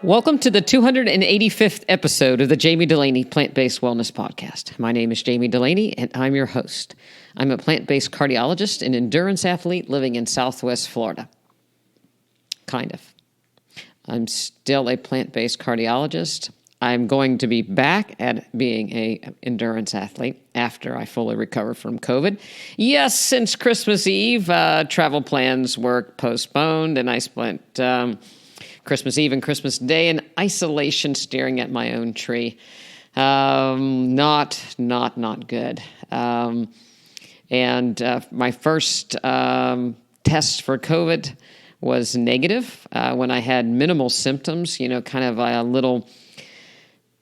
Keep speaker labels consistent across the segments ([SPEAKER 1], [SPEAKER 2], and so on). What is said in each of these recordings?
[SPEAKER 1] Welcome to the 285th episode of the Jami Dulaney Plant-Based Wellness Podcast. My name is Jami Dulaney, and I'm your host. I'm a plant-based cardiologist and endurance athlete living in Southwest Florida. Kind of. I'm still a plant-based cardiologist. I'm going to be back at being an endurance athlete after I fully recover from COVID. Yes, since Christmas Eve, travel plans were postponed, and I spent Christmas Eve and Christmas Day in isolation staring at my own tree. Not good. And my first test for COVID was negative when I had minimal symptoms, kind of a little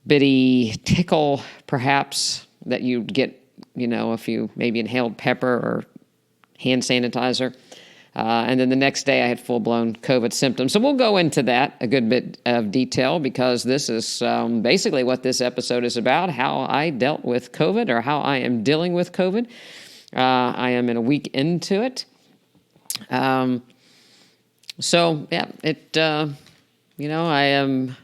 [SPEAKER 1] bitty tickle, perhaps, that you'd get, if you maybe inhaled pepper or hand sanitizer. And then the next day I had full-blown COVID symptoms. So we'll go into that a good bit of detail because this is basically what this episode is about, how I dealt with COVID or how I am dealing with COVID. I am in a week into it. I am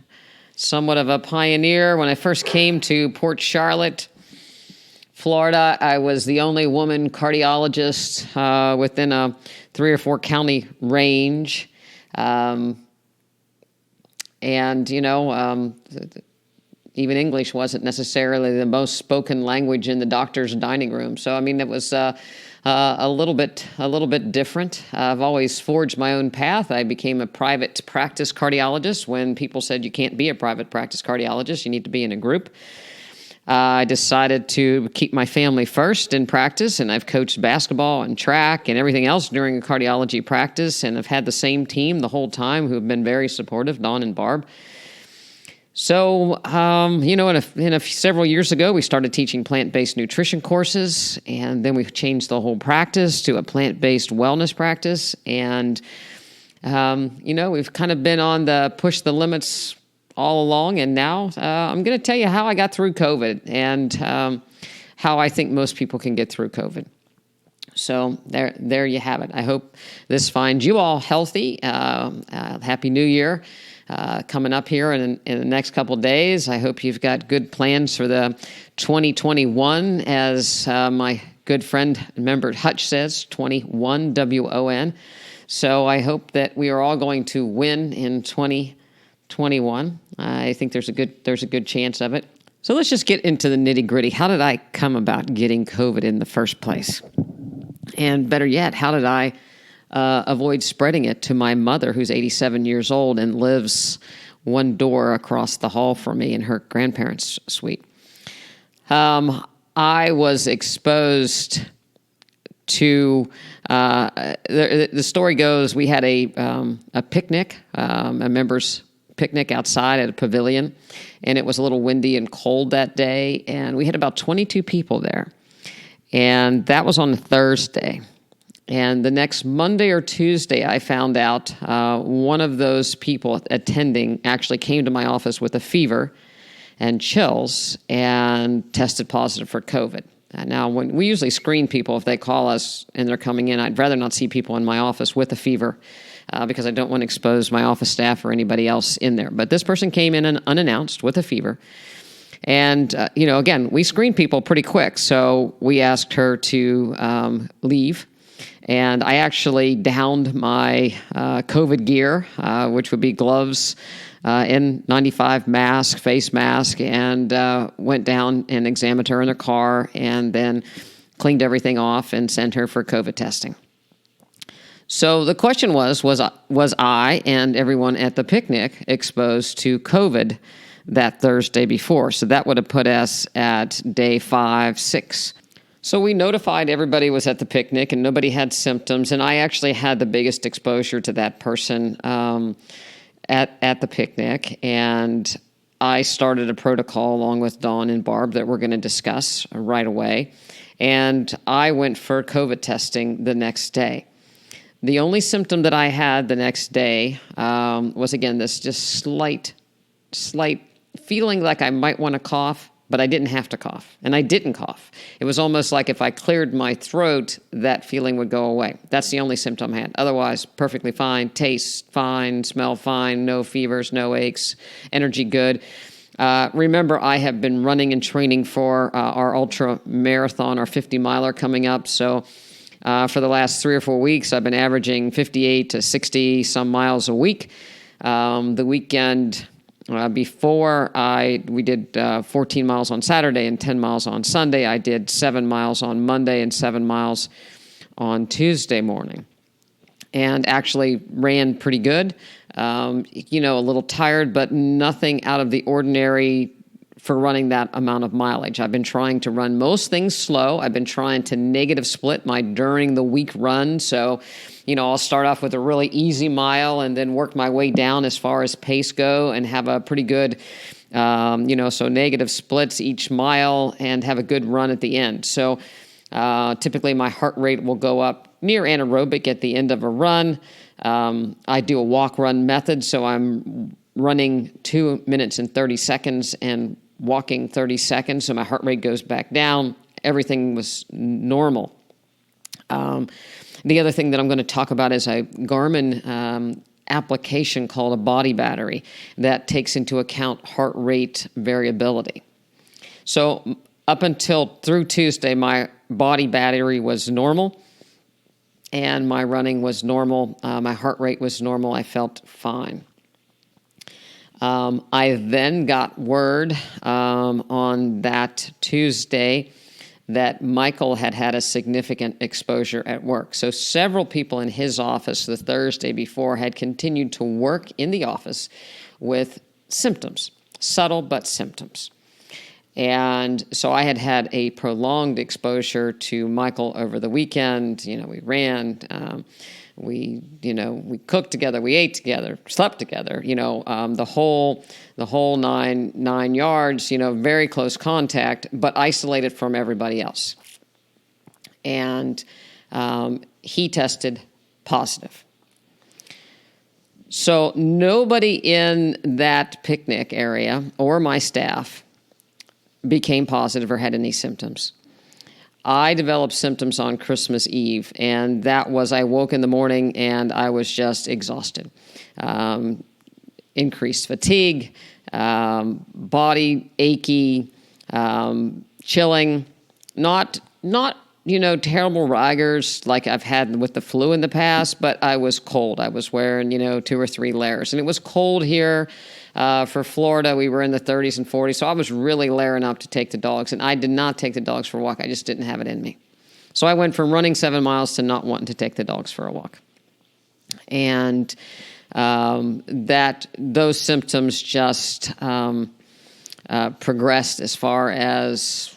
[SPEAKER 1] somewhat of a pioneer. When I first came to Port Charlotte, Florida, I was the only woman cardiologist within a 3 or 4 county range. Even English wasn't necessarily the most spoken language in the doctor's dining room. So, it was a little bit different. I've always forged my own path. I became a private practice cardiologist when people said you can't be a private practice cardiologist, you need to be in a group. I decided to keep my family first in practice, and I've coached basketball and track and everything else during a cardiology practice, and I've had the same team the whole time who have been very supportive, Dawn and Barb. So, several years ago, we started teaching plant-based nutrition courses, and then we changed the whole practice to a plant-based wellness practice, and, we've kind of been on the push the limits all along, and now I'm going to tell you how I got through COVID and how I think most people can get through COVID. So there you have it. I hope this finds you all healthy. Happy New Year coming up here in the next couple of days. I hope you've got good plans for the 2021, as my good friend Member Hutch says, 21, W-O-N. So I hope that we are all going to win in 2021. I think there's a good chance of it. So let's just get into the nitty-gritty. How did I come about getting COVID in the first place? And better yet, how did I avoid spreading it to my mother, who's 87 years old and lives one door across the hall from me in her grandparents' suite? I was exposed to, the story goes, we had a picnic, a member's picnic outside at a pavilion, and it was a little windy and cold that day, and we had about 22 people there, and that was on a Thursday. And the next Monday or Tuesday, I found out one of those people attending actually came to my office with a fever and chills and tested positive for COVID. Now, when we usually screen people if they call us and they're coming in, I'd rather not see people in my office with a fever because I don't want to expose my office staff or anybody else in there. But this person came in unannounced with a fever. And, again, we screen people pretty quick. So we asked her to leave. And I actually downed my COVID gear, which would be gloves, N95 mask, face mask, and went down and examined her in her car and then cleaned everything off and sent her for COVID testing. So the question was I and everyone at the picnic exposed to COVID that Thursday before? So that would have put us at day 5, 6. So we notified everybody was at the picnic and nobody had symptoms. And I actually had the biggest exposure to that person at the picnic. And I started a protocol along with Dawn and Barb that we're going to discuss right away. And I went for COVID testing the next day. The only symptom that I had the next day was, again, this just slight feeling like I might want to cough, but I didn't have to cough, and I didn't cough. It was almost like if I cleared my throat, that feeling would go away. That's the only symptom I had. Otherwise, perfectly fine, taste fine, smell fine, no fevers, no aches, energy good. Remember, I have been running and training for our ultra marathon, our 50-miler coming up. So for the last 3 or 4 weeks, I've been averaging 58 to 60 some miles a week. The weekend before, we did 14 miles on Saturday and 10 miles on Sunday. I did 7 miles on Monday and 7 miles on Tuesday morning, and actually ran pretty good. A little tired, but nothing out of the ordinary for running that amount of mileage. I've been trying to run most things slow. I've been trying to negative split my during the week run. So, I'll start off with a really easy mile and then work my way down as far as pace go and have a pretty good, so negative splits each mile and have a good run at the end. So typically my heart rate will go up near anaerobic at the end of a run. I do a walk-run method, so I'm running 2 minutes and 30 seconds and walking 30 seconds, so my heart rate goes back down. Everything was normal. The other thing that I'm going to talk about is a Garmin application called a body battery that takes into account heart rate variability. So up until through Tuesday, my body battery was normal, and my running was normal. My heart rate was normal. I felt fine. I then got word on that Tuesday that Michael had a significant exposure at work. So several people in his office the Thursday before had continued to work in the office with symptoms, subtle but symptoms. And so I had a prolonged exposure to Michael over the weekend. We ran, we cooked together, we ate together, slept together, the whole nine yards, very close contact, but isolated from everybody else. And he tested positive. So nobody in that picnic area or my staff became positive or had any symptoms. I developed symptoms on Christmas Eve, and that was I woke in the morning and I was just exhausted. Increased fatigue, body achy, chilling, not terrible rigors like I've had with the flu in the past, but I was cold. I was wearing, 2 or 3 layers, and it was cold here. For Florida, we were in the 30s and 40s, so I was really layering up to take the dogs, and I did not take the dogs for a walk. I just didn't have it in me. So I went from running 7 miles to not wanting to take the dogs for a walk. And those symptoms just progressed as far as,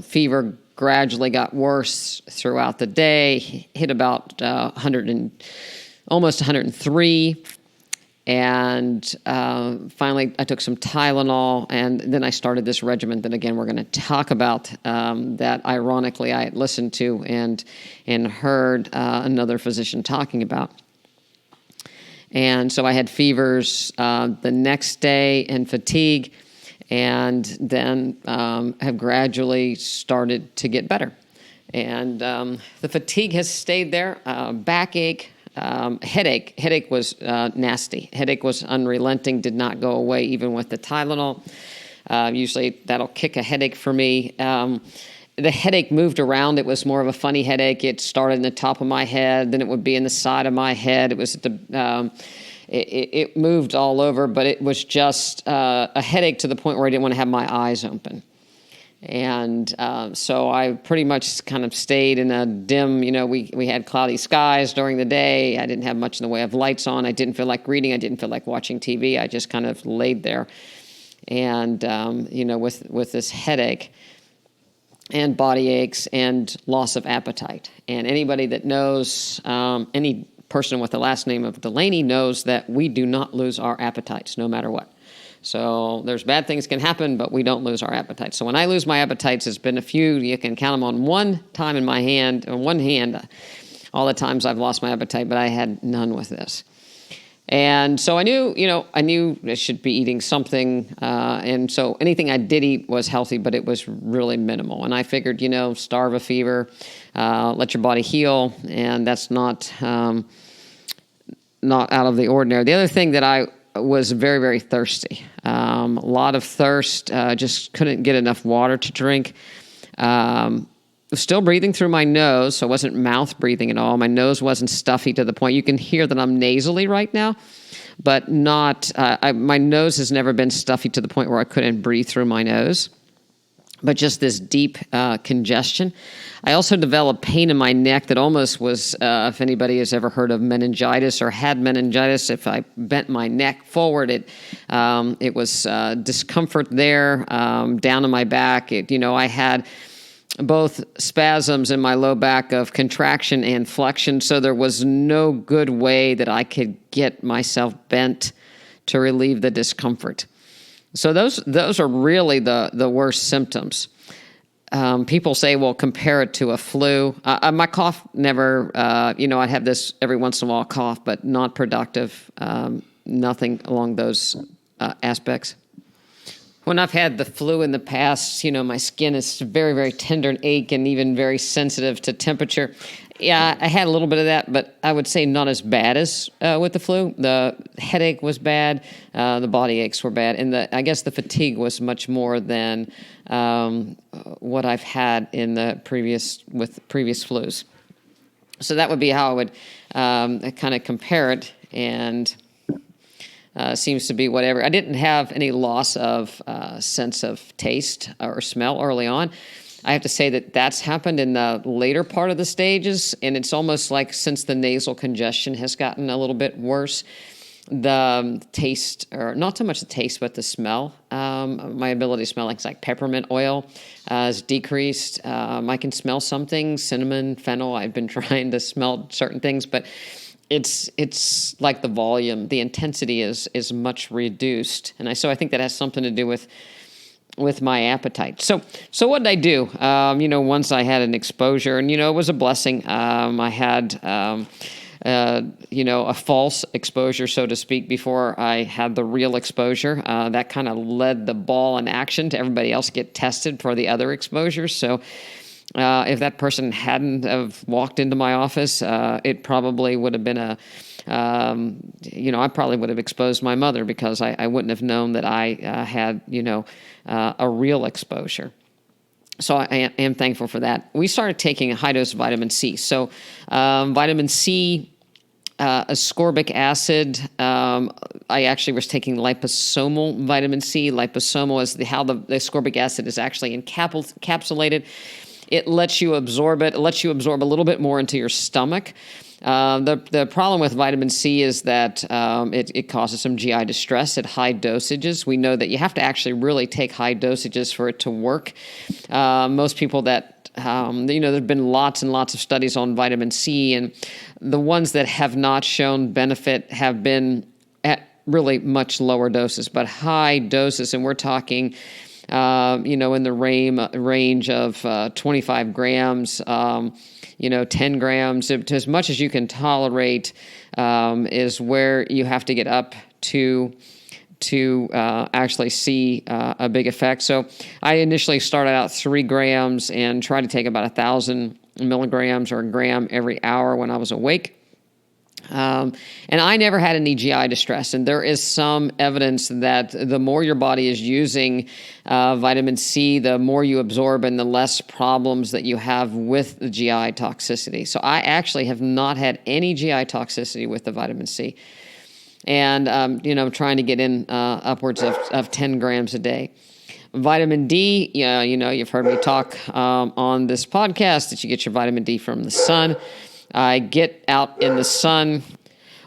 [SPEAKER 1] fever gradually got worse throughout the day, hit about almost 103. And finally, I took some Tylenol, and then I started this regimen that, again, we're going to talk about, that ironically I had listened to and heard another physician talking about. And so I had fevers the next day and fatigue, and then have gradually started to get better. And the fatigue has stayed there, backache. Headache. Headache was nasty. Headache was unrelenting, did not go away even with the Tylenol. Usually that'll kick a headache for me. The headache moved around. It was more of a funny headache. It started in the top of my head, then it would be in the side of my head. It was it moved all over, but it was just a headache to the point where I didn't want to have my eyes open. And so I pretty much kind of stayed in a dim, we had cloudy skies during the day. I didn't have much in the way of lights on. I didn't feel like reading. I didn't feel like watching TV. I just kind of laid there. And, with this headache and body aches and loss of appetite. And anybody that knows, any person with the last name of Dulaney knows that we do not lose our appetites no matter what. So there's bad things can happen, but we don't lose our appetite. So when I lose my appetites, it's been a few. You can count them on one hand, all the times I've lost my appetite, but I had none with this. And so I knew I should be eating something. And so anything I did eat was healthy, but it was really minimal. And I figured, starve a fever, let your body heal. And that's not out of the ordinary. The other thing that I was very, very thirsty, a lot of thirst, just couldn't get enough water to drink. Still breathing through my nose, so I wasn't mouth breathing at all. My nose wasn't stuffy to the point. You can hear that I'm nasally right now, but not. My nose has never been stuffy to the point where I couldn't breathe through my nose, but just this deep congestion. I also developed pain in my neck that almost was, if anybody has ever heard of meningitis or had meningitis, if I bent my neck forward, it was discomfort there, down in my back. I had both spasms in my low back of contraction and flexion, so there was no good way that I could get myself bent to relieve the discomfort. So those are really the worst symptoms. People say, well, compare it to a flu. My cough never, I'd have this every once in a while cough, but not productive, nothing along those aspects. When I've had the flu in the past, my skin is very, very tender and ache and even very sensitive to temperature. Yeah, I had a little bit of that, but I would say not as bad as with the flu. The headache was bad, the body aches were bad, and I guess the fatigue was much more than what I've had in the previous flus. So that would be how I would kind of compare it, and seems to be whatever. I didn't have any loss of sense of taste or smell early on. I have to say that that's happened in the later part of the stages, and it's almost like since the nasal congestion has gotten a little bit worse, the taste, or not so much the taste, but the smell, my ability to smell like peppermint oil has decreased. I can smell some things, cinnamon, fennel. I've been trying to smell certain things, but it's like the volume, the intensity is much reduced. And so I think that has something to do with my appetite. So what did I do? Once I had an exposure, and, it was a blessing. I had, a false exposure, so to speak, before I had the real exposure. That kind of led the ball in action to everybody else get tested for the other exposures. So if that person hadn't have walked into my office, it probably would have been I probably would have exposed my mother, because I wouldn't have known that I had, a real exposure. So I am thankful for that. We started taking a high-dose vitamin C. So vitamin C, ascorbic acid, I actually was taking liposomal vitamin C. Liposomal is how the ascorbic acid is actually encapsulated. It lets you absorb it. It lets you absorb a little bit more into your stomach. The problem with vitamin C is that it causes some GI distress at high dosages. We know that you have to actually really take high dosages for it to work. Most people that, there have been lots and lots of studies on vitamin C, and the ones that have not shown benefit have been at really much lower doses, but high doses, and we're talking in the range of 25 grams, 10 grams, to as much as you can tolerate, is where you have to get up to actually see a big effect. So I initially started out 3 grams and tried to take about 1,000 milligrams or a gram every hour when I was awake. And I never had any GI distress, and there is some evidence that the more your body is using vitamin C, the more you absorb and the less problems that you have with the GI toxicity. So I actually have not had any GI toxicity with the vitamin C, and trying to get in upwards of 10 grams a day. Vitamin D, you've heard me talk on this podcast that you get your vitamin D from the sun. I get out in the sun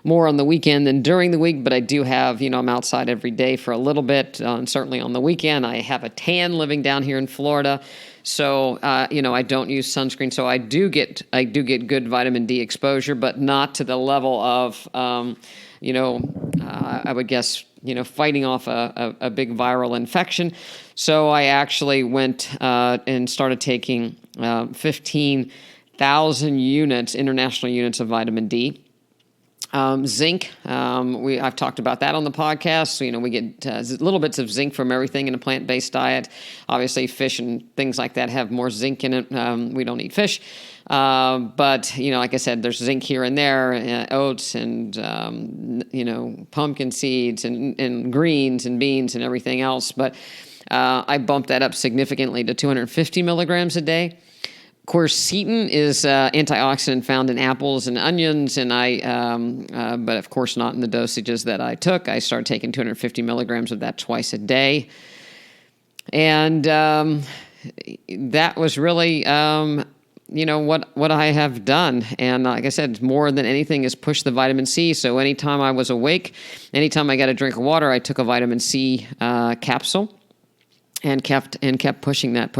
[SPEAKER 1] more on the weekend than during the week, but I do have, I'm outside every day for a little bit, and certainly on the weekend. I have a tan living down here in Florida, so, I don't use sunscreen, so I do get good vitamin D exposure, but not to the level of, I would guess, fighting off a big viral infection. So I actually went and started taking 15,000 units, international units of vitamin D. Zinc, I've talked about that on the podcast. So, we get little bits of zinc from everything in a plant-based diet. Obviously, fish and things like that have more zinc in it. We don't eat fish. But, like I said, there's zinc here and there, oats and, pumpkin seeds and greens and beans and everything else. But I bumped that up significantly to 250 milligrams a day. Quercetin is antioxidant found in apples and onions, and but of course not in the dosages that I took. I started taking 250 milligrams of that twice a day, and that was really, what I have done. And like I said, more than anything is push the vitamin C. So anytime I was awake, anytime I got a drink of water, I took a vitamin C capsule, and kept pushing that.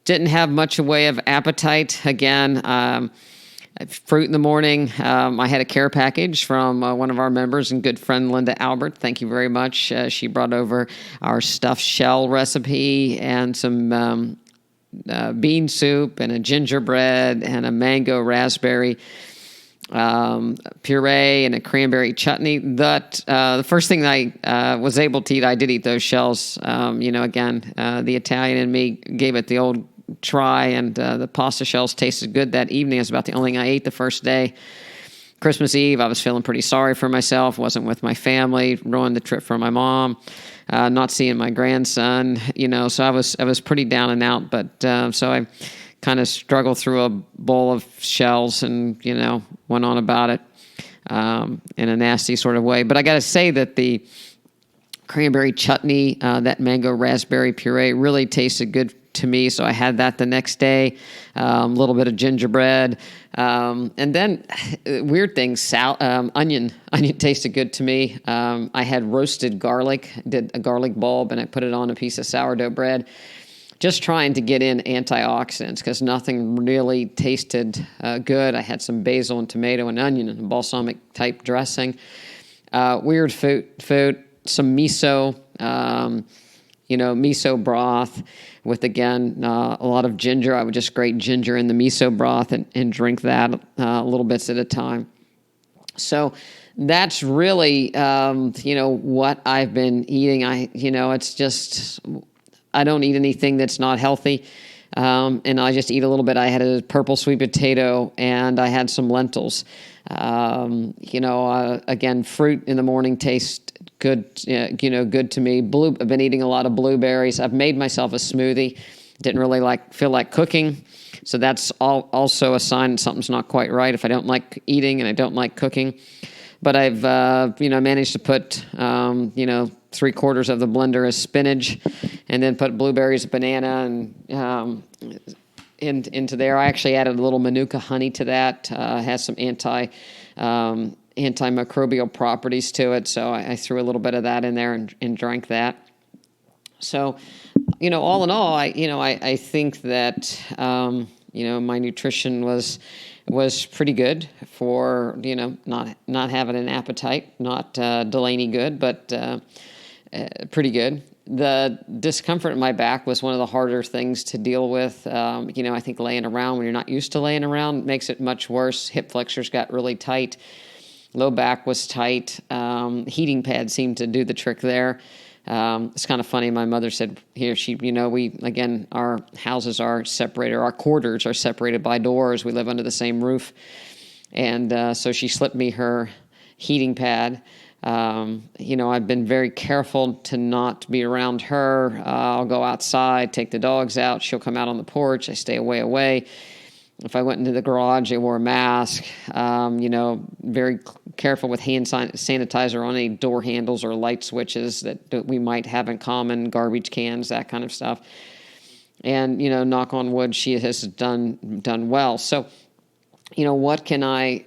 [SPEAKER 1] Didn't have much way of appetite. Again, fruit in the morning. I had a care package from one of our members and good friend, Linda Albert. Thank you very much. She brought over our stuffed shell recipe and some bean soup and a gingerbread and a mango raspberry puree and a cranberry chutney. That the first thing I was able to eat, I did eat those shells. Again, the Italian in me gave it the old try, and the pasta shells tasted good that evening. It's about the only thing I ate the first day. Christmas Eve, I was feeling pretty sorry for myself. Wasn't with my family. Ruined the trip for my mom. Not seeing my grandson. So I was pretty down and out. But so I kind of struggled through a bowl of shells and, went on about it in a nasty sort of way. But I got to say that the cranberry chutney, that mango raspberry puree really tasted good to me. So I had that the next day, a little bit of gingerbread. And then weird things, onion tasted good to me. I had roasted garlic, did a garlic bulb, and I put it on a piece of sourdough bread. Just trying to get in antioxidants because nothing really tasted good. I had some basil and tomato and onion and balsamic type dressing. Weird food, some miso, miso broth with, again, a lot of ginger. I would just grate ginger in the miso broth and drink that little bits at a time. So that's really, what I've been eating. It's just, I don't eat anything that's not healthy. And I just eat a little bit. I had a purple sweet potato and I had some lentils. Again, fruit in the morning tastes good, good to me. I've been eating a lot of blueberries. I've made myself a smoothie. Didn't really feel like cooking. So that's also a sign something's not quite right if I don't like eating and I don't like cooking. But I've, managed to put, 3/4 of the blender is spinach, and then put blueberries, banana, and into there. I actually added a little Manuka honey to that. Has some antimicrobial properties to it, so I threw a little bit of that in there and drank that. So, all in all, I think that my nutrition was pretty good for not having an appetite, not Dulaney good, but pretty good. The discomfort in my back was one of the harder things to deal with. I think laying around when you're not used to laying around makes it much worse. Hip flexors got really tight. Low back was tight. Heating pad seemed to do the trick there. It's kind of funny. My mother said our houses are separated. Our quarters are separated by doors. We live under the same roof. And so she slipped me her heating pad. I've been very careful to not be around her. I'll go outside, take the dogs out. She'll come out on the porch. I stay away. If I went into the garage, I wore a mask. Very careful with hand sanitizer on any door handles or light switches that we might have in common, garbage cans, that kind of stuff. And, knock on wood, she has done well. So, what can I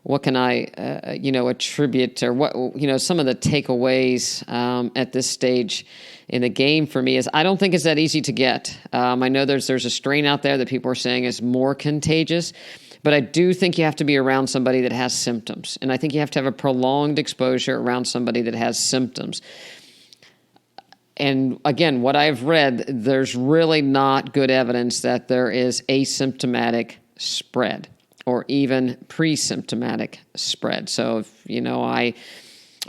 [SPEAKER 1] attribute, or what, some of the takeaways at this stage in the game for me is I don't think it's that easy to get. I know there's a strain out there that people are saying is more contagious, but I do think you have to be around somebody that has symptoms. And I think you have to have a prolonged exposure around somebody that has symptoms. And again, what I've read, there's really not good evidence that there is asymptomatic spread or even pre-symptomatic spread. So if, I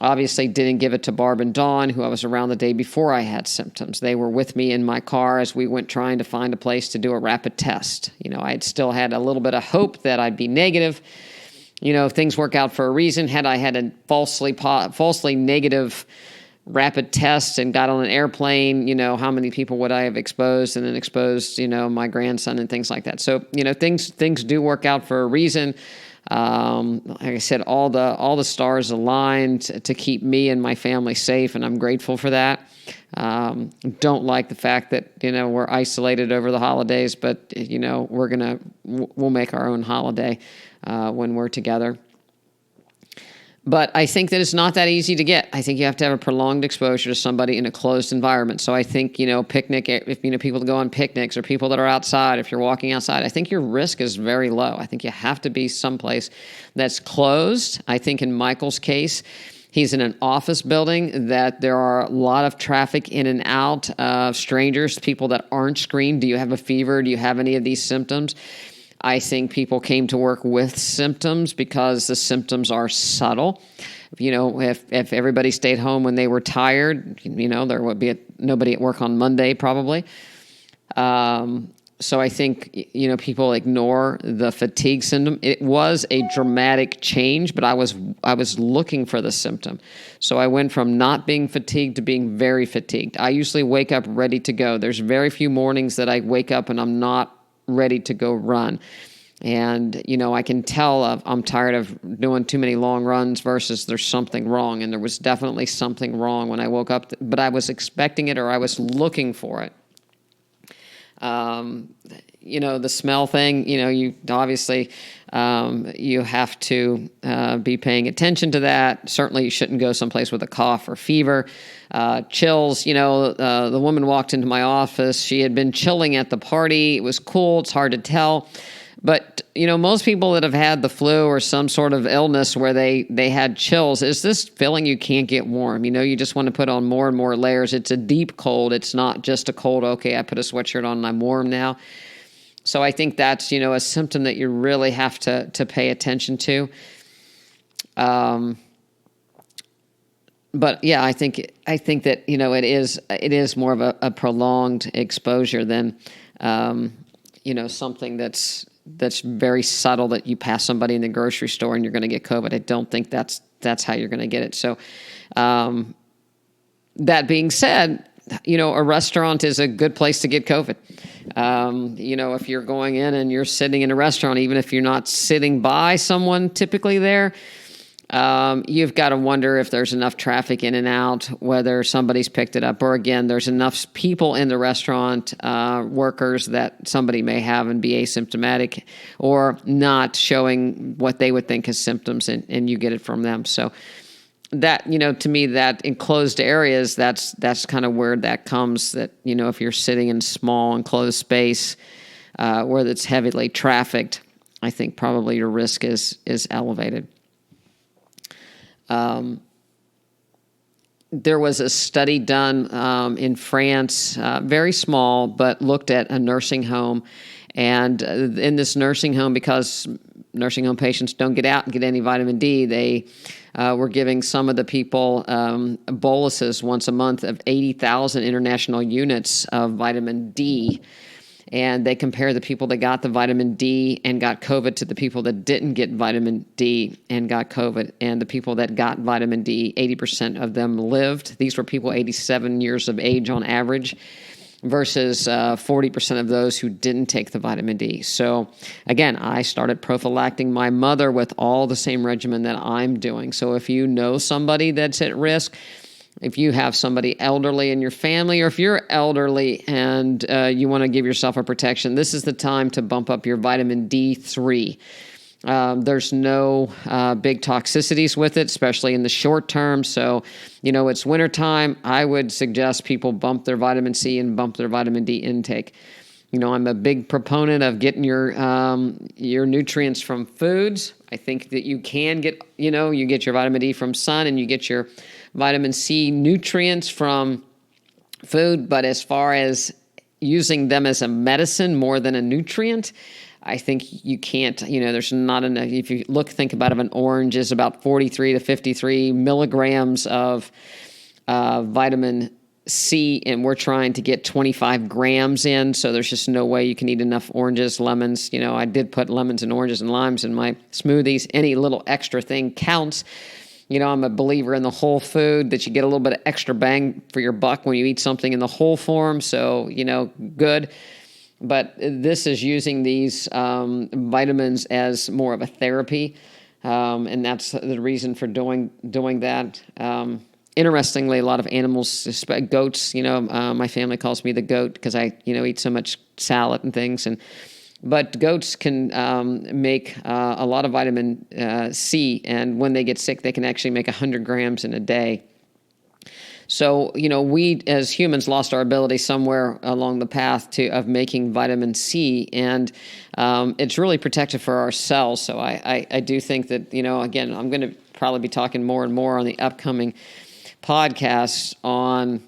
[SPEAKER 1] obviously didn't give it to Barb and Dawn, who I was around the day before I had symptoms. They were with me in my car as we went trying to find a place to do a rapid test. I had still had a little bit of hope that I'd be negative. Things work out for a reason. Had I had a falsely negative rapid test and got on an airplane, how many people would I have exposed and then exposed, my grandson and things like that. So, things do work out for a reason. Like I said, all the stars aligned to keep me and my family safe, and I'm grateful for that. Don't like the fact that, we're isolated over the holidays, but, we'll make our own holiday when we're together. But I think that it's not that easy to get. I think you have to have a prolonged exposure to somebody in a closed environment. So I think, picnic, if, people go on picnics or people that are outside, if you're walking outside, I think your risk is very low. I think you have to be someplace that's closed. I think in Michael's case, he's in an office building that there are a lot of traffic in and out of strangers, people that aren't screened. Do you have a fever? Do you have any of these symptoms? I think people came to work with symptoms because the symptoms are subtle. If everybody stayed home when they were tired, there would be nobody at work on Monday probably. So I think, people ignore the fatigue symptom. It was a dramatic change, but I was looking for the symptom. So I went from not being fatigued to being very fatigued. I usually wake up ready to go. There's very few mornings that I wake up and I'm not ready to go run. And, I can tell I'm tired of doing too many long runs versus there's something wrong. And there was definitely something wrong when I woke up, but I was expecting it or I was looking for it. The smell thing, you obviously, you have to be paying attention to that. Certainly you shouldn't go someplace with a cough or fever. Chills, the woman walked into my office. She had been chilling at the party. It was cool. It's hard to tell. But, most people that have had the flu or some sort of illness where they had chills, is this feeling you can't get warm. You just want to put on more and more layers. It's a deep cold. It's not just a cold, okay, I put a sweatshirt on and I'm warm now. So I think that's, a symptom that you really have to pay attention to. But yeah, I think that, it is more of a prolonged exposure than, something that's very subtle that you pass somebody in the grocery store and you're going to get COVID. I don't think that's how you're going to get it. So, that being said, a restaurant is a good place to get COVID. If you're going in and you're sitting in a restaurant, even if you're not sitting by someone typically there, you've got to wonder if there's enough traffic in and out, whether somebody's picked it up, or again, there's enough people in the restaurant, workers that somebody may have and be asymptomatic or not showing what they would think is symptoms and you get it from them. So that, to me, that enclosed areas, that's kind of where that comes, that, if you're sitting in small enclosed space, where it's heavily trafficked, I think probably your risk is elevated. There was a study done in France, very small, but looked at a nursing home. And in this nursing home, because nursing home patients don't get out and get any vitamin D, they were giving some of the people boluses once a month of 80,000 international units of vitamin D. And they compare the people that got the vitamin D and got COVID to the people that didn't get vitamin D and got COVID. And the people that got vitamin D, 80% of them lived. These were people 87 years of age on average versus 40% of those who didn't take the vitamin D. So again, I started prophylacting my mother with all the same regimen that I'm doing. So if you know somebody that's at risk, if you have somebody elderly in your family, or if you're elderly and you want to give yourself a protection, this is the time to bump up your vitamin D3. There's no big toxicities with it, especially in the short term. So, it's wintertime. I would suggest people bump their vitamin C and bump their vitamin D intake. I'm a big proponent of getting your nutrients from foods. I think that you can get, you get your vitamin D from sun and you get your vitamin C nutrients from food. But as far as using them as a medicine more than a nutrient, I think you can't, there's not enough. If you think about it, an orange is about 43 to 53 milligrams of vitamin C, and we're trying to get 25 grams in. So there's just no way you can eat enough oranges, lemons. I did put lemons and oranges and limes in my smoothies. Any little extra thing counts. I'm a believer in the whole food, that you get a little bit of extra bang for your buck when you eat something in the whole form. So, good. But this is using these vitamins as more of a therapy. And that's the reason for doing that. Interestingly, a lot of animals, goats, my family calls me the goat because I, eat so much salad and things. But goats can make a lot of vitamin C, and when they get sick, they can actually make 100 grams in a day. So, we as humans lost our ability somewhere along the path of making vitamin C, and it's really protective for our cells. So I do think that, again, I'm going to probably be talking more and more on the upcoming podcasts on,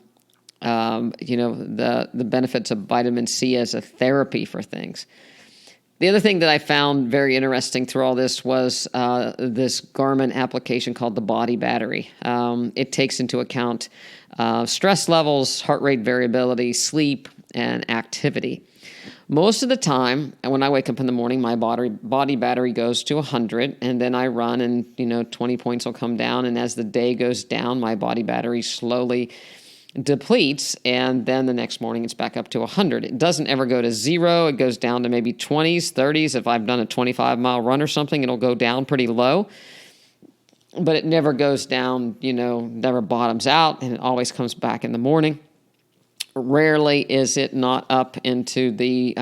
[SPEAKER 1] the benefits of vitamin C as a therapy for things. The other thing that I found very interesting through all this was this Garmin application called the Body Battery. It takes into account stress levels, heart rate variability, sleep, and activity. Most of the time, when I wake up in the morning, my body battery goes to 100, and then I run, and 20 points will come down. And as the day goes down, my body battery slowly depletes, and then the next morning it's back up to 100. It doesn't ever go to 0. It goes down to maybe 20s, 30s. If I've done a 25-mile run or something, it'll go down pretty low. But it never goes down, never bottoms out, and it always comes back in the morning. Rarely is it not up into the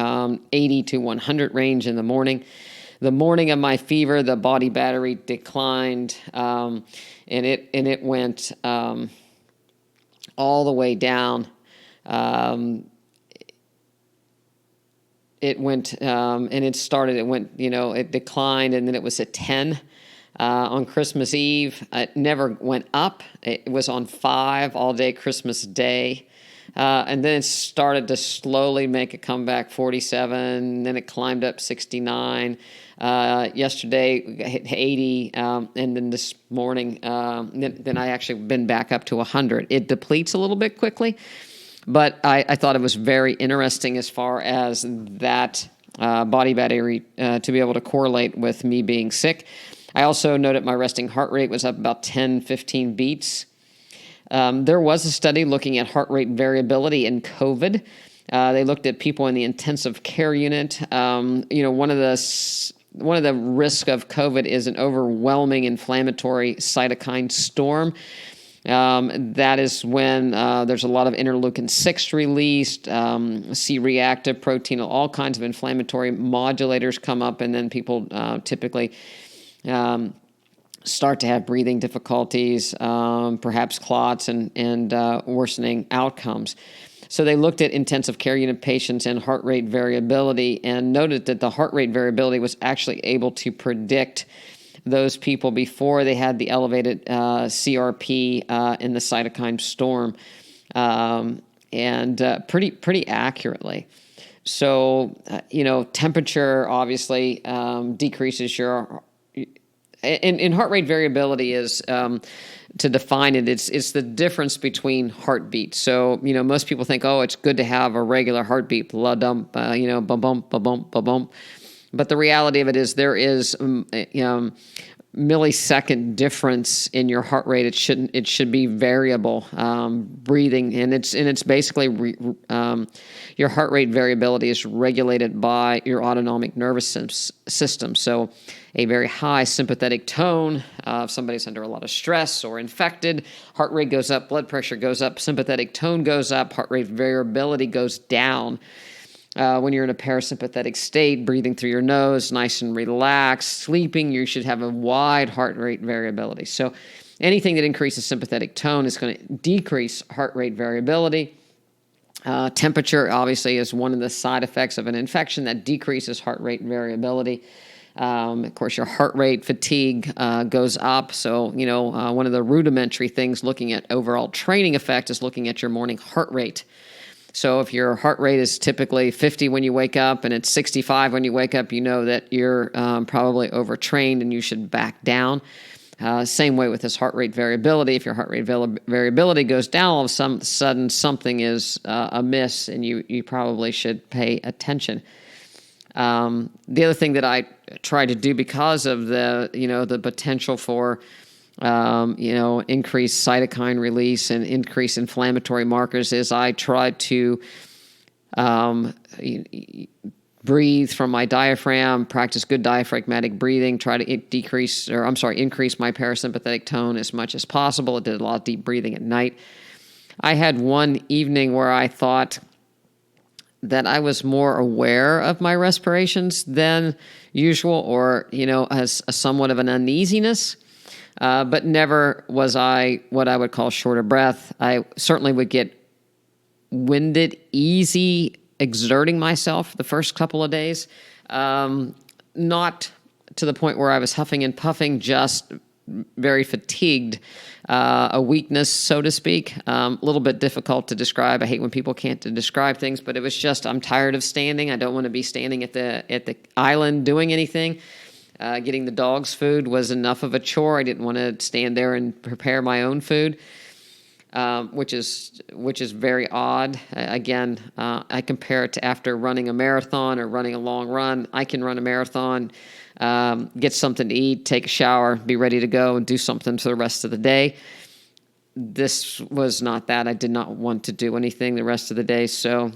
[SPEAKER 1] 80 to 100 range in the morning. The morning of my fever, the body battery declined, and it went all the way down. It went, and it declined, and then it was at 10 on Christmas Eve. It never went up. It was on 5 all day Christmas Day. And then it started to slowly make a comeback, 47, then it climbed up 69. Yesterday, it hit 80, and then this morning, then I actually been back up to 100. It depletes a little bit quickly, but I thought it was very interesting as far as that body battery to be able to correlate with me being sick. I also noted my resting heart rate was up about 10, 15 beats. There was a study looking at heart rate variability in COVID. They looked at people in the intensive care unit. One of the risks of COVID is an overwhelming inflammatory cytokine storm. That is when there's a lot of interleukin-6 released, C-reactive protein, all kinds of inflammatory modulators come up, and then people typically start to have breathing difficulties, perhaps clots, and worsening outcomes. So they looked at intensive care unit patients and heart rate variability and noted that the heart rate variability was actually able to predict those people before they had the elevated CRP in the cytokine storm, and pretty accurately. So, temperature obviously decreases your. And heart rate variability is, to define it, it's the difference between heartbeats. So, most people think, it's good to have a regular heartbeat, blah dump, bum bump, bum bump, bum bump. But the reality of it is there is, millisecond difference in your heart rate. It should be variable, breathing, and it's basically your heart rate variability is regulated by your autonomic nervous system. So a very high sympathetic tone, if somebody's under a lot of stress or infected, heart rate goes up, blood pressure goes up, sympathetic tone goes up, heart rate variability goes down. When you're in a parasympathetic state, breathing through your nose, nice and relaxed, sleeping, you should have a wide heart rate variability. So anything that increases sympathetic tone is going to decrease heart rate variability. Temperature, obviously, is one of the side effects of an infection that decreases heart rate variability. Of course, your heart rate fatigue goes up. So, one of the rudimentary things looking at overall training effect is looking at your morning heart rate. So if your heart rate is typically 50 when you wake up and it's 65 when you wake up, you know that you're probably overtrained and you should back down. Same way with this heart rate variability. If your heart rate variability goes down, all of a sudden something is amiss, and you probably should pay attention. The other thing that I try to do, because of the potential for increased cytokine release and increased inflammatory markers, is I try to breathe from my diaphragm, practice good diaphragmatic breathing, try to increase my parasympathetic tone as much as possible. I did a lot of deep breathing at night. I had one evening where I thought that I was more aware of my respirations than usual, or, as a somewhat of an uneasiness. But never was I what I would call short of breath. I certainly would get winded, easy exerting myself the first couple of days. Not to the point where I was huffing and puffing, just very fatigued, a weakness, so to speak. A little bit difficult to describe. I hate when people can't describe things, but it was just, I'm tired of standing. I don't want to be standing at the island doing anything. Getting the dogs food was enough of a chore. I didn't want to stand there and prepare my own food, which is very odd. Again, I compare it to after running a marathon or running a long run. I can run a marathon, get something to eat, take a shower, be ready to go, and do something for the rest of the day. This was not that. I did not want to do anything the rest of the day, so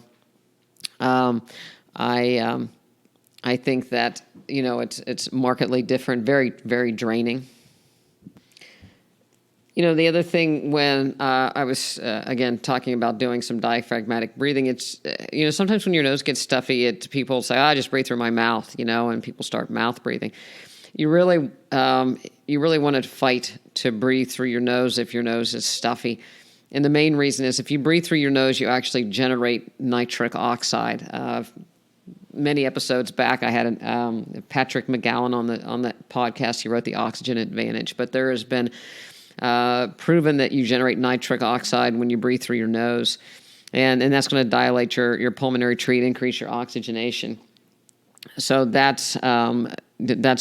[SPEAKER 1] I think that it's markedly different, very, very draining. The other thing, when I was, again, talking about doing some diaphragmatic breathing, it's, sometimes when your nose gets stuffy, people say, I just breathe through my mouth, and people start mouth breathing. You really want to fight to breathe through your nose if your nose is stuffy. And the main reason is, if you breathe through your nose, you actually generate nitric oxide. Many episodes back, I had Patrick McGowan on the podcast. He wrote The Oxygen Advantage. But there has been proven that you generate nitric oxide when you breathe through your nose, and that's going to dilate your pulmonary tree and increase your oxygenation. So that's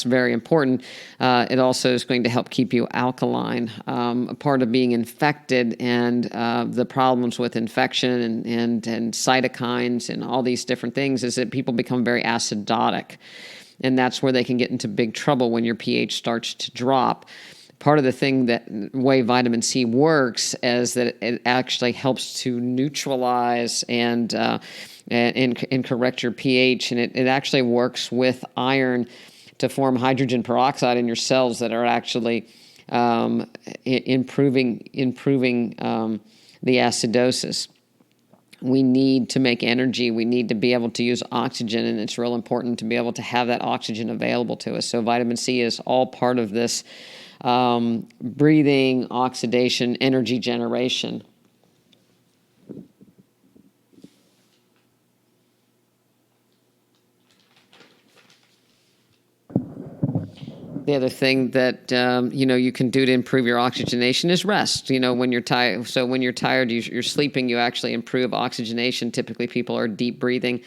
[SPEAKER 1] very important. It also is going to help keep you alkaline. A part of being infected and the problems with infection and cytokines and all these different things is that people become very acidotic. And that's where they can get into big trouble when your pH starts to drop. Part of the way vitamin C works is that it actually helps to neutralize and correct your pH, and it actually works with iron to form hydrogen peroxide in your cells that are actually improving the acidosis. We need to make energy. We need to be able to use oxygen, and it's real important to be able to have that oxygen available to us. So vitamin C is all part of this breathing, oxidation, energy generation. The other thing that you can do to improve your oxygenation is rest. When you're tired. So when you're tired, you're sleeping. You actually improve oxygenation. Typically, people are deep breathing.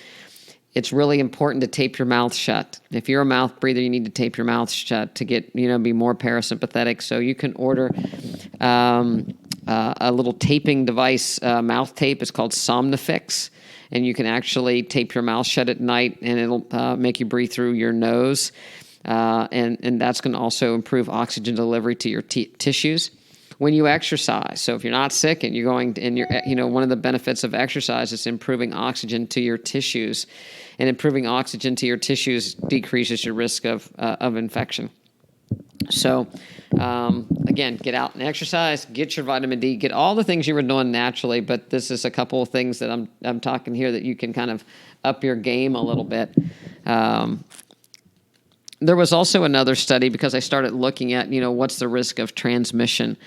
[SPEAKER 1] It's really important to tape your mouth shut. If you're a mouth breather, you need to tape your mouth shut to get be more parasympathetic. So you can order a little taping device, mouth tape. It's called Somnifix, and you can actually tape your mouth shut at night, and it'll make you breathe through your nose. And that's going to also improve oxygen delivery to your tissues when you exercise. So if you're not sick and you're going to, and you're, one of the benefits of exercise is improving oxygen to your tissues, and improving oxygen to your tissues decreases your risk of infection. So, again, get out and exercise, get your vitamin D, get all the things you were doing naturally, but this is a couple of things that I'm talking here that you can kind of up your game a little bit. There was also another study, because I started looking at, what's the risk of transmission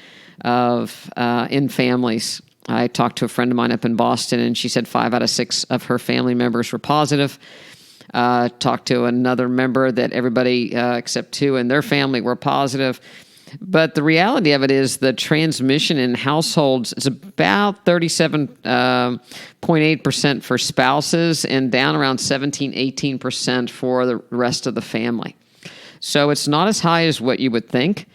[SPEAKER 1] in families. I talked to a friend of mine up in Boston, and she said 5 out of 6 of her family members were positive. Talked to another member that everybody except 2 in their family were positive. But the reality of it is the transmission in households is about 37.8% for spouses and down around 18% for the rest of the family. So it's not as high as what you would think.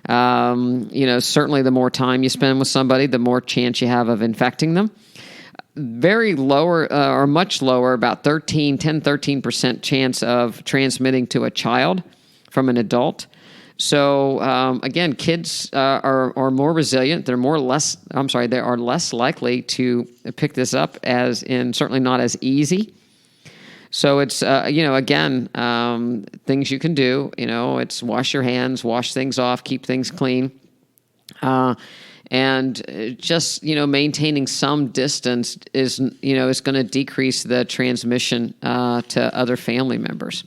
[SPEAKER 1] Certainly the more time you spend with somebody, the more chance you have of infecting them. Very lower or much lower, about 13% chance of transmitting to a child from an adult. So again, kids are more resilient. They are less likely to pick this up, as in certainly not as easy. So it's things you can do. It's wash your hands, wash things off, keep things clean, and just maintaining some distance is going to decrease the transmission to other family members.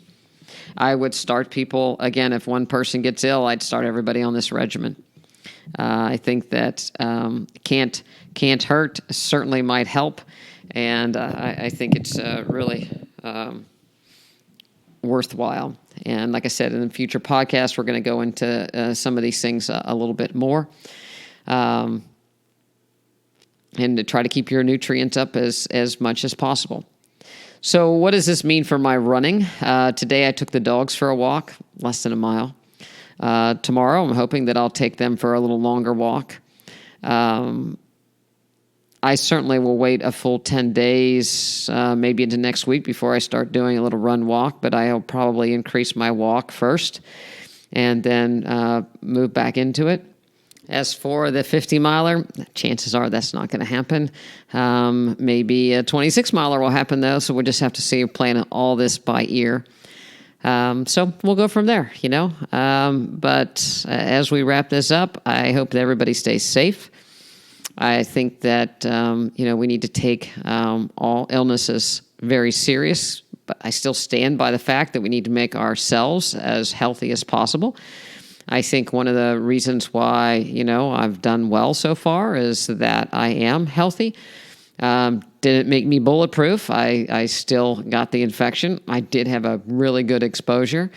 [SPEAKER 1] I would start people, again, if one person gets ill, I'd start everybody on this regimen. I think that can't hurt, certainly might help, and I think it's really worthwhile. And like I said, in the future podcast, we're going to go into some of these things a little bit more, and to try to keep your nutrients up as much as possible. So what does this mean for my running? Today I took the dogs for a walk, less than a mile. Tomorrow I'm hoping that I'll take them for a little longer walk. I certainly will wait a full 10 days, maybe into next week, before I start doing a little run walk, but I'll probably increase my walk first and then move back into it. As for the 50-miler, chances are that's not going to happen. Maybe a 26-miler will happen, though, so we'll just have to see, playing all this by ear. So we'll go from there, But as we wrap this up, I hope that everybody stays safe. I think that, we need to take all illnesses very serious, but I still stand by the fact that we need to make ourselves as healthy as possible. I think one of the reasons why, I've done well so far is that I am healthy. Didn't make me bulletproof. I still got the infection. I did have a really good exposure,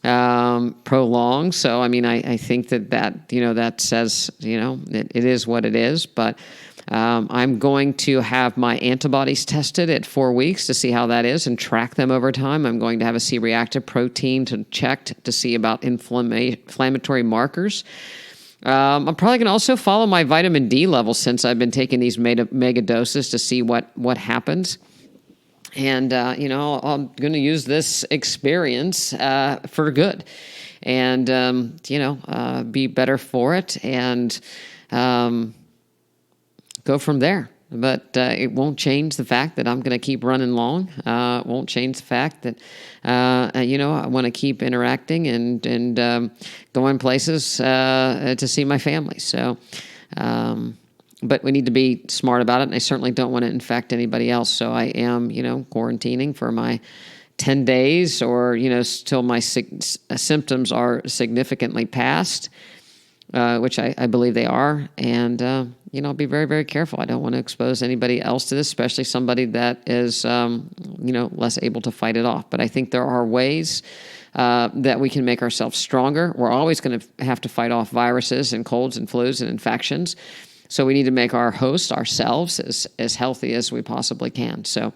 [SPEAKER 1] prolonged. So, I think that says, it is what it is. But I'm going to have my antibodies tested at 4 weeks to see how that is and track them over time. I'm going to have a C-reactive protein checked to see about inflammatory markers. I'm probably going to also follow my vitamin D levels, since I've been taking these mega doses, to see what happens. And, I'm going to use this experience for good and, be better for it and go from there. But it won't change the fact that I'm going to keep running long. It won't change the fact that, I want to keep interacting and going places to see my family. So, but we need to be smart about it, and I certainly don't want to infect anybody else. So I am, quarantining for my 10 days or, till my symptoms are significantly past, which I believe they are. And, I'll be very, very careful. I don't want to expose anybody else to this, especially somebody that is, less able to fight it off. But I think there are ways that we can make ourselves stronger. We're always going to have to fight off viruses and colds and flus and infections. So we need to make our host, ourselves, as healthy as we possibly can. So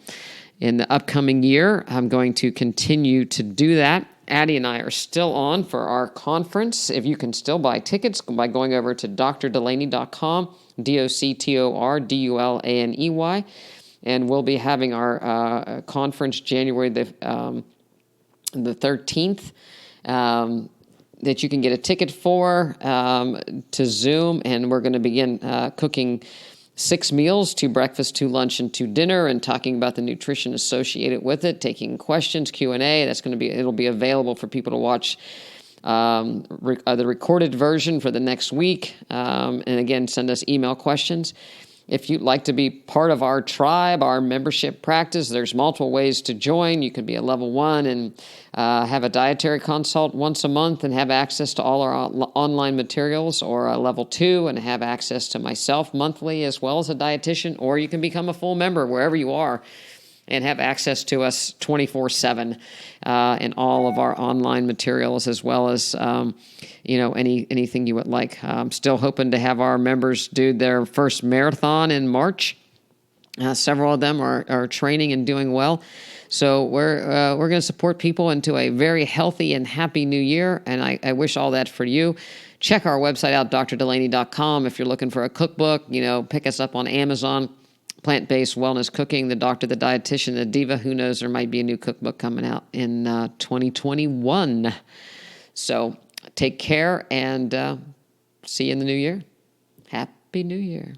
[SPEAKER 1] in the upcoming year, I'm going to continue to do that. Addie and I are still on for our conference. If you can still buy tickets by going over to drdulaney.com, DoctorDulaney, and we'll be having our conference January the 13th. That you can get a ticket for to Zoom, and we're going to begin cooking 6 meals, 2 breakfast, 2 lunch, and 2 dinner, and talking about the nutrition associated with it, taking questions, Q&A. It'll be available for people to watch the recorded version for the next week, and again, send us email questions. If you'd like to be part of our tribe, our membership practice, there's multiple ways to join. You can be a level 1 and have a dietary consult once a month and have access to all our online materials, or a level 2 and have access to myself monthly as well as a dietitian, or you can become a full member wherever you are. and have access to us 24/7 in all of our online materials, as well as anything you would like. I'm still hoping to have our members do their first marathon in March. Several of them are training and doing well. So we're going to support people into a very healthy and happy new year, and I wish all that for you. Check our website out, drdulaney.com. If you're looking for a cookbook, pick us up on Amazon. Plant-based wellness cooking, the doctor, the dietitian, the diva. Who knows? There might be a new cookbook coming out in 2021. So take care and see you in the new year. Happy New Year.